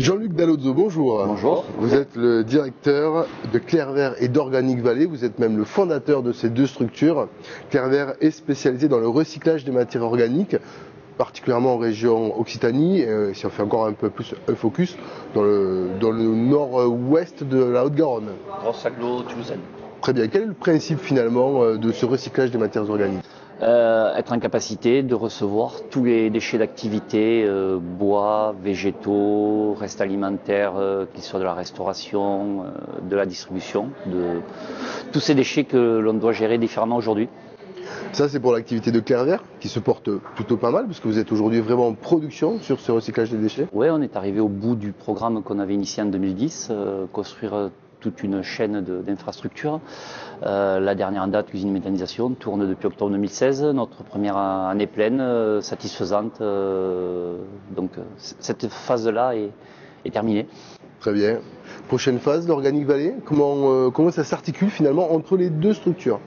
Jean-Luc Dalozzo, bonjour. Bonjour. Vous êtes le directeur de Clairvert et d'Organic Valley. Vous êtes même le fondateur de ces deux structures. Clairvert est spécialisé dans le recyclage des matières organiques, particulièrement en région Occitanie. Si on fait encore un peu plus un focus, dans le nord-ouest de la Haute-Garonne. Grosse agglo toulousaine. Très bien. Quel est le principe finalement de ce recyclage des matières organiques ? Être en capacité de recevoir tous les déchets d'activité, bois, végétaux, restes alimentaires, qu'ils soient de la restauration, de la distribution, de tous ces déchets que l'on doit gérer différemment aujourd'hui. Ça, c'est pour l'activité de Clairvert, qui se porte plutôt pas mal, parce que vous êtes aujourd'hui vraiment en production sur ce recyclage des déchets. Oui, on est arrivé au bout du programme qu'on avait initié en 2010, construire toute une chaîne d'infrastructures. La dernière en date, l'usine méthanisation, tourne depuis octobre 2016. Notre première année pleine, satisfaisante. Donc cette phase-là est terminée. Très bien. Prochaine phase, l'Organic Valley. Comment ça s'articule finalement entre les deux structures ?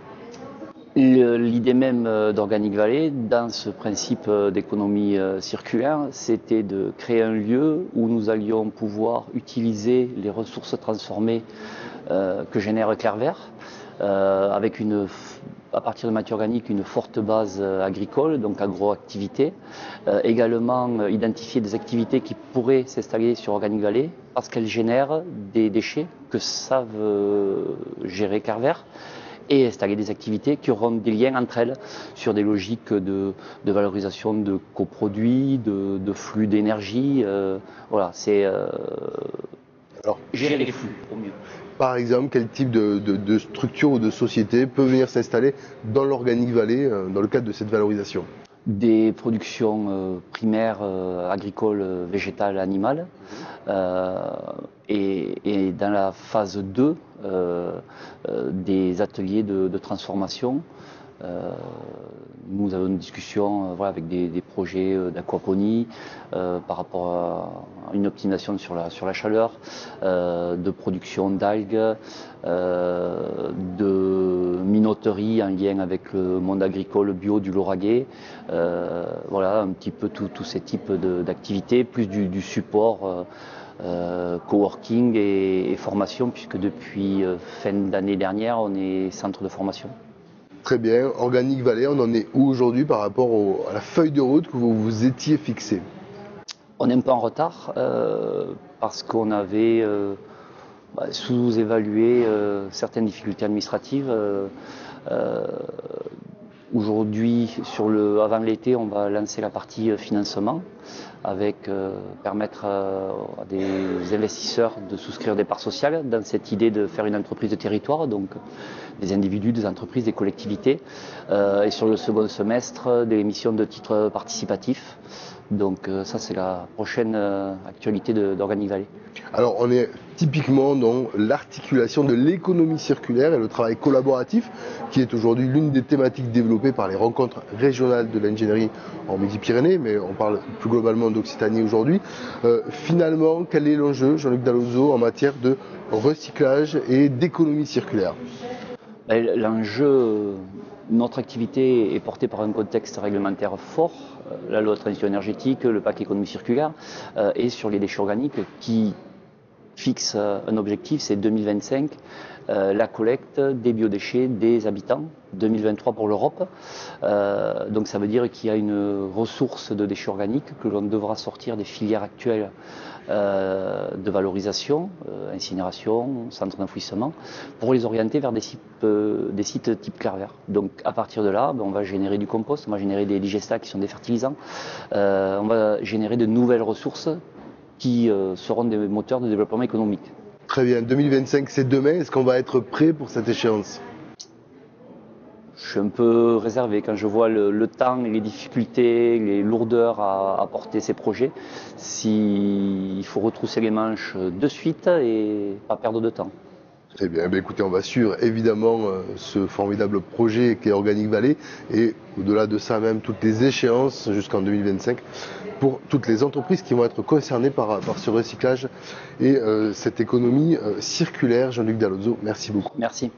L'idée même d'Organic Valley, dans ce principe d'économie circulaire, c'était de créer un lieu où nous allions pouvoir utiliser les ressources transformées que génère Clairvert, avec à partir de matière organique une forte base agricole, donc agroactivité. Également identifier des activités qui pourraient s'installer sur Organic Valley parce qu'elles génèrent des déchets que savent gérer Clairvert, et installer des activités qui auront des liens entre elles sur des logiques de valorisation de coproduits, de flux d'énergie. Voilà, c'est gérer les flux au mieux. Par exemple, quel type de structure ou de société peut venir s'installer dans l'Organic Valley dans le cadre de cette valorisation ? Des productions primaires agricoles, végétales, animales. Et dans la phase 2, des ateliers de transformation. Nous avons une discussion avec des projets d'aquaponie par rapport à une optimisation sur la chaleur, de production d'algues, de minoterie en lien avec le monde agricole bio du Lauragais. Voilà un petit peu tous ces types d'activités, plus du support. Coworking et formation, puisque depuis fin d'année dernière, on est centre de formation. Très bien. Organic Valley, on en est où aujourd'hui par rapport à la feuille de route que vous vous étiez fixée ? On est un peu en retard parce qu'on avait sous-évalué certaines difficultés administratives. Aujourd'hui, avant l'été, on va lancer la partie financement avec permettre à des investisseurs de souscrire des parts sociales dans cette idée de faire une entreprise de territoire, donc des individus, des entreprises, des collectivités. Et sur le second semestre, des émissions de titres participatifs. Donc ça, c'est la prochaine actualité d'Organic Valley. Alors, on est typiquement dans l'articulation de l'économie circulaire et le travail collaboratif, qui est aujourd'hui l'une des thématiques développées par les rencontres régionales de l'ingénierie en Midi-Pyrénées, mais on parle plus globalement d'Occitanie aujourd'hui. Finalement, quel est l'enjeu, Jean-Luc Dalozzo, en matière de recyclage et d'économie circulaire ? L'enjeu, notre activité est portée par un contexte réglementaire fort, la loi de transition énergétique, le pacte économie circulaire, et sur les déchets organiques qui fixe un objectif, c'est 2025, la collecte des biodéchets des habitants, 2023 pour l'Europe. Donc ça veut dire qu'il y a une ressource de déchets organiques que l'on devra sortir des filières actuelles de valorisation, incinération, centre d'enfouissement, pour les orienter vers des sites type Clairvert. Donc à partir de là, on va générer du compost, on va générer des digestats qui sont des fertilisants, on va générer de nouvelles ressources qui seront des moteurs de développement économique. Très bien, 2025 c'est demain, est-ce qu'on va être prêt pour cette échéance ? Je suis un peu réservé quand je vois le temps, les difficultés, les lourdeurs à porter ces projets. Il faut retrousser les manches de suite et pas perdre de temps. Très bien, écoutez, on va suivre évidemment ce formidable projet qu'est Organic Valley et au-delà de ça même toutes les échéances jusqu'en 2025 pour toutes les entreprises qui vont être concernées par ce recyclage et cette économie circulaire. Jean-Luc Dalozzo, merci beaucoup. Merci.